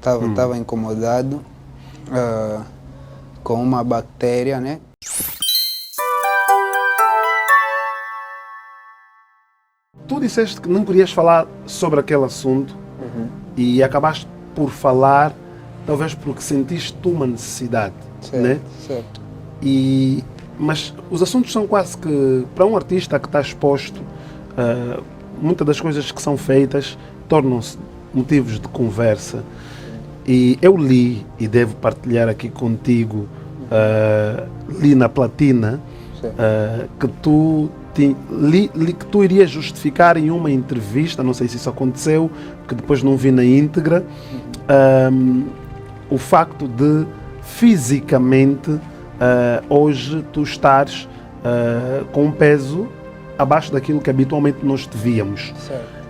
Estava incomodado com uma bactéria, né? Tu disseste que não querias falar sobre aquele assunto e acabaste por falar, talvez porque sentiste tu uma necessidade, Certo, né? certo. Mas os assuntos são quase que, para um artista que está exposto, muitas das coisas que são feitas tornam-se motivos de conversa. E eu li, e devo partilhar aqui contigo, li na Platina, que tu irias justificar em uma entrevista, não sei se isso aconteceu, porque depois não vi na íntegra, o facto de fisicamente hoje tu estares com um peso abaixo daquilo que habitualmente nós te víamos. Certo.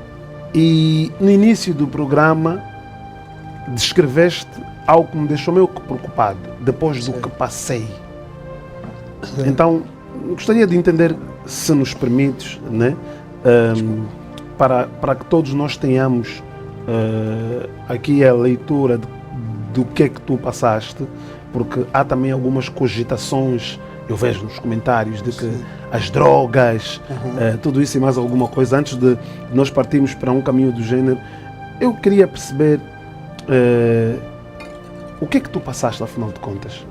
E no início do programa descreveste algo que me deixou meio que preocupado, depois do que passei. Então, gostaria de entender, se nos permites, né? Para que todos nós tenhamos aqui a leitura do que é que tu passaste, porque há também algumas cogitações, eu vejo nos comentários, de que as drogas, tudo isso e mais alguma coisa. Antes de nós partirmos para um caminho do género, eu queria perceber o que é que tu passaste, afinal de contas.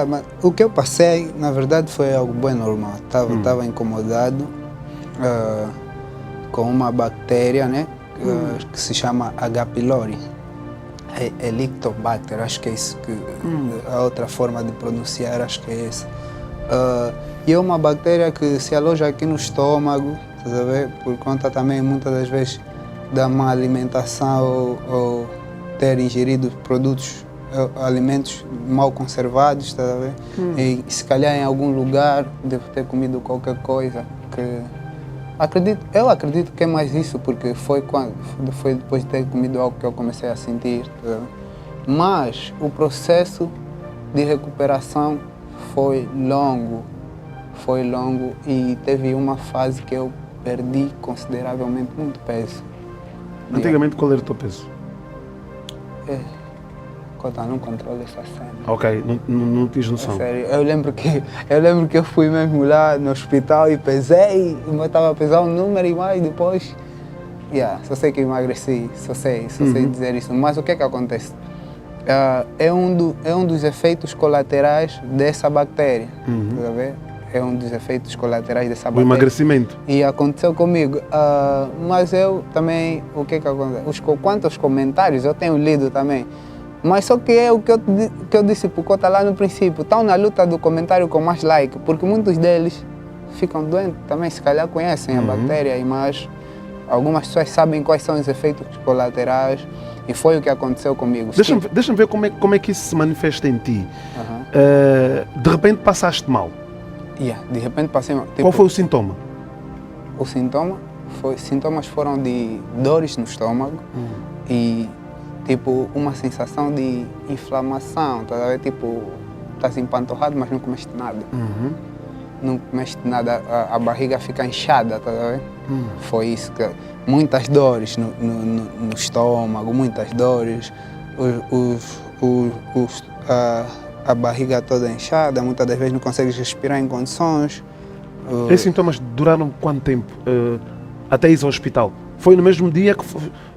Mas o que eu passei, na verdade, foi algo bem normal. Estava incomodado com uma bactéria, né? Que se chama H. pylori. Helicobacter, acho que é isso que a outra forma de pronunciar, acho que é essa. E é uma bactéria que se aloja aqui no estômago, tá a ver? Por conta também muitas das vezes da má alimentação ou ter ingerido alimentos mal conservados, tá a ver? E se calhar em algum lugar devo ter comido qualquer coisa que eu acredito que é mais isso, porque foi depois de ter comido algo que eu comecei a sentir. Tá? Mas o processo de recuperação foi longo e teve uma fase que eu perdi consideravelmente muito peso. Antigamente, qual era o teu peso? Não controlo essa cena. Ok, não tens noção. É sério, eu lembro que eu fui mesmo lá no hospital e pesei, eu estava a pesar um número e mais depois, só sei que emagreci, só sei dizer isso. Mas o que é que acontece? É um dos efeitos colaterais dessa bactéria, tá a ver? É um dos efeitos colaterais dessa bactéria. O emagrecimento. E aconteceu comigo, mas eu também, o que é que acontece? Quantos comentários eu tenho lido também. Mas só que é o que eu disse para o Cota lá no princípio, estão na luta do comentário com mais like, porque muitos deles ficam doentes também, se calhar conhecem a bactéria, mas algumas pessoas sabem quais são os efeitos colaterais e foi o que aconteceu comigo. Deixa-me ver como é que isso se manifesta em ti. De repente passaste mal. De repente passei mal. Qual foi o sintoma? Sintomas foram de dores no estômago e tipo uma sensação de inflamação, tá a ver? Tipo, estás empanturrado, mas não comeste nada. Não comeste nada, a barriga fica inchada, tá a ver? Foi isso, muitas dores no estômago, muitas dores, a barriga toda inchada, muitas das vezes não consegues respirar em condições. Esses sintomas duraram quanto tempo até ir ao hospital? Foi no mesmo dia que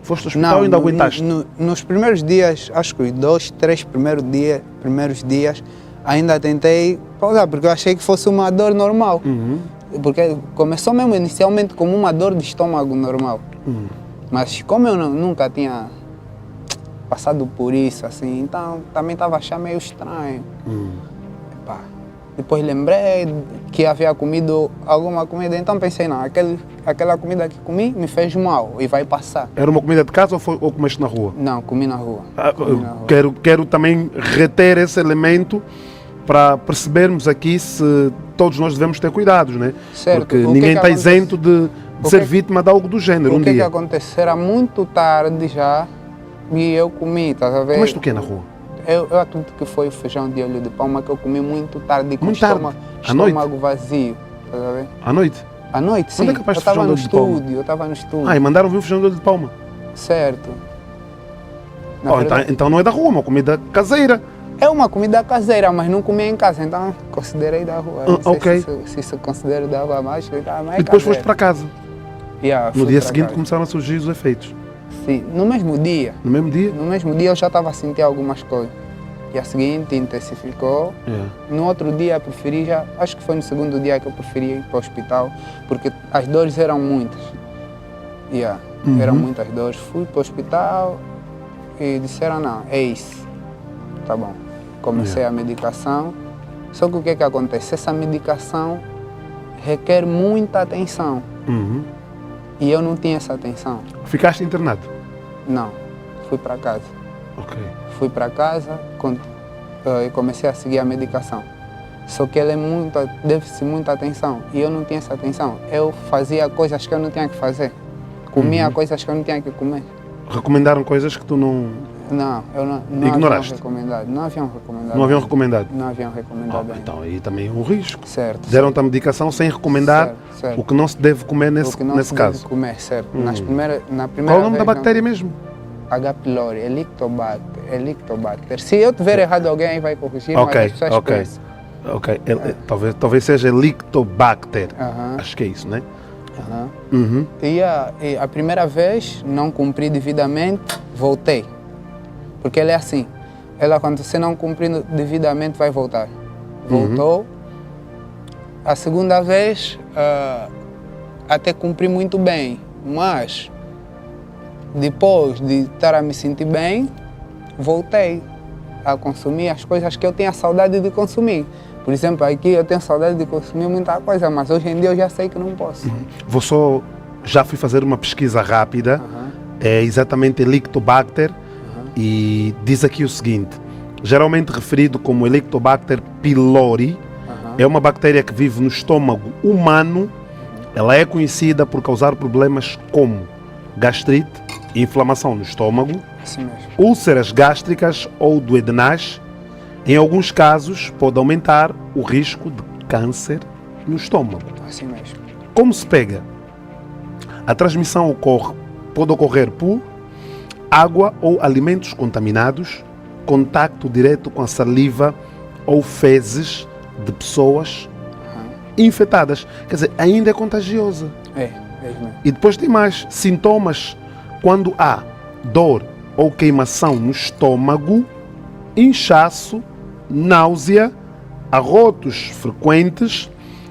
foste ao hospital ou ainda aguentaste? Nos primeiros dias, acho que os 2, 3 primeiros dias, ainda tentei pausar, porque eu achei que fosse uma dor normal. Porque começou mesmo inicialmente como uma dor de estômago normal. Mas como eu nunca tinha passado por isso, assim, então também estava achando meio estranho. Depois lembrei que havia comido alguma comida, então pensei, não, aquela comida que comi me fez mal e vai passar. Era uma comida de casa ou comeste na rua? Não, comi na rua. Quero também reter esse elemento para percebermos aqui se todos nós devemos ter cuidados, né? Certo. Porque ninguém está isento de ser vítima de algo do género um dia. O que aconteceu? Era muito tarde já e eu comi, estás a ver? Comeste o que na rua? Eu acredito que foi o feijão de olho de palma que eu comi muito tarde, com estômago vazio. Tá a ver? À noite? À noite, sim. Onde é que apaste o feijão de olho de palma? Eu estava no estúdio. E mandaram vir o feijão de olho de palma? Certo. Na verdade, então não é da rua, é uma comida caseira. é uma comida caseira, mas não comia em casa, então considerei da rua. Não sei ok. se isso considero da rua, mas é E depois foste para casa. Yeah, No fui dia pra seguinte casa. começaram a surgir os efeitos. Sim, no mesmo dia. No mesmo dia? No mesmo dia eu já estava a sentir algumas coisas. E a seguinte intensificou. No outro dia eu preferi já, acho que foi no segundo dia que eu preferi ir para o hospital, porque as dores eram muitas. Eram muitas dores. Fui para o hospital e disseram, não, é isso. Tá bom. Comecei a medicação. Só que o que é que acontece? Essa medicação requer muita atenção. E eu não tinha essa atenção. Ficaste internado? Não, fui para casa. Ok. Fui para casa e comecei a seguir a medicação. Só que ela deve-se muita atenção e eu não tinha essa atenção. Eu fazia coisas que eu não tinha que fazer. Comia coisas que eu não tinha que comer. Recomendaram coisas que tu não... Não, eu não Ignoraste? haviam recomendado. Não haviam recomendado. Não haviam recomendado? Não haviam recomendado ainda. Então aí também é um risco. Certo. Deram-te a medicação sem recomendar Certo. o que não se deve comer nesse caso. Deve comer, certo. Na primeira Qual é o nome da vez, bactéria mesmo? H. pylori, Helicobacter. Se eu tiver errado, alguém aí vai corrigir, mas as pessoas conhecem. Ok. Talvez seja Helicobacter. Acho que é isso, né? E a primeira vez não cumpri devidamente, voltei. Porque ela é assim, ela quando você não cumprir devidamente vai voltar. Voltou. A segunda vez até cumpri muito bem, mas depois de estar a me sentir bem, voltei a consumir as coisas que eu tinha saudade de consumir. Por exemplo, aqui eu tenho saudade de consumir muita coisa, mas hoje em dia eu já sei que não posso. Já fui fazer uma pesquisa rápida, é exatamente Helicobacter, e diz aqui o seguinte, geralmente referido como Helicobacter pylori, é uma bactéria que vive no estômago humano. Ela é conhecida por causar problemas como gastrite, inflamação no estômago, Assim mesmo. úlceras gástricas ou duodenais. Em alguns casos, pode aumentar o risco de câncer no estômago. Assim mesmo. Como se pega? A transmissão pode ocorrer por água ou alimentos contaminados, contacto direto com a saliva ou fezes de pessoas infectadas. Quer dizer, ainda é contagiosa. É mesmo. E depois tem mais sintomas quando há dor ou queimação no estômago, inchaço, náusea, arrotos frequentes,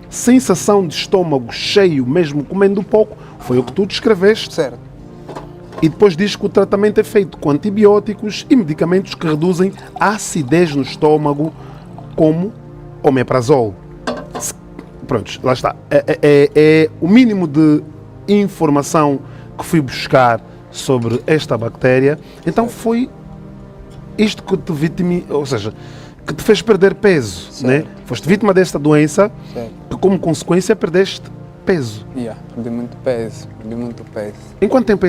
sensação de estômago cheio mesmo comendo pouco. Foi o que tu descreveste. Certo. E depois diz que o tratamento é feito com antibióticos e medicamentos que reduzem a acidez no estômago, como omeprazol. Pronto, lá está. É o mínimo de informação que fui buscar sobre esta bactéria. Então foi isto que te vitimizou, ou seja, que te fez perder peso, né? Foste vítima desta doença, que como consequência perdeste peso. Perdi muito peso, Em quanto tempo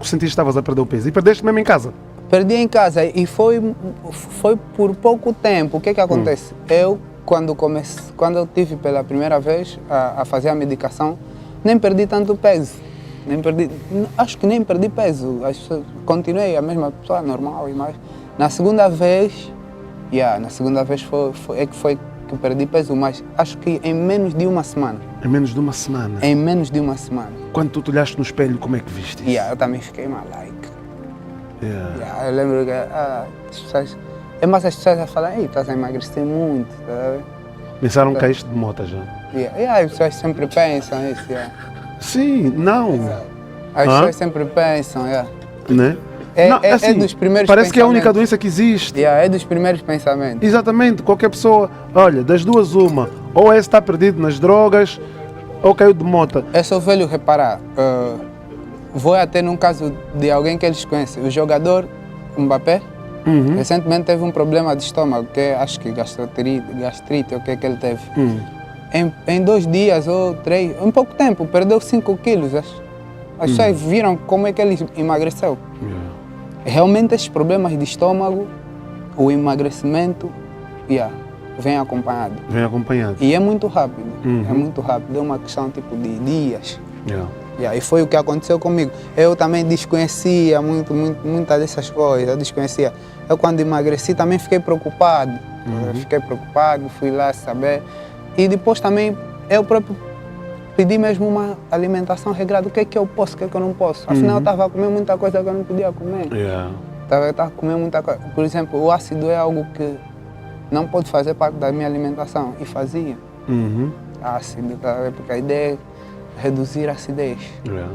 sentiste que estavas a perder o peso? E perdeste mesmo em casa? Perdi em casa e foi por pouco tempo. O que é que acontece? Eu, quando eu tive pela primeira vez a fazer a medicação, nem perdi tanto peso. Acho que nem perdi peso. Continuei a mesma pessoa normal e mais. Na segunda vez foi que eu perdi peso, mas acho que em menos de uma semana. Em menos de uma semana? Em menos de uma semana. Quando tu te olhaste no espelho, como é que viste isso? Eu também fiquei malaico. Eu lembro que as pessoas a falar, ei, estás a emagrecer muito, tá a ver? Pensaram que caíste de moto já? As pessoas sempre pensam isso, Sim, não. As pessoas sempre pensam, Né? É dos primeiros parece que é a única doença que existe. É dos primeiros pensamentos. Exatamente, qualquer pessoa, olha, das duas uma, ou está perdido nas drogas, ou caiu de moto. É só velho reparar, vou até num caso de alguém que eles conhecem, o jogador Mbappé, recentemente teve um problema de estômago, que acho que gastrite, o que é que ele teve. Em 2 dias ou 3, em pouco tempo, perdeu 5 quilos. As pessoas viram como é que ele emagreceu. Realmente esses problemas de estômago, o emagrecimento, vem acompanhado. Vem acompanhado. E é muito rápido, é uma questão tipo de dias. E foi o que aconteceu comigo. Eu também desconhecia muitas dessas coisas, eu desconhecia. Eu quando emagreci também fiquei preocupado. Fiquei preocupado, fui lá saber. E depois também eu próprio pedi mesmo uma alimentação regrada. O que é que eu posso, o que é que eu não posso? Afinal eu estava a comer muita coisa que eu não podia comer. Estava a comer muita coisa. Por exemplo, o ácido é algo que não pode fazer parte da minha alimentação. E fazia. Ácido, tá? Porque a ideia é reduzir a acidez. Yeah.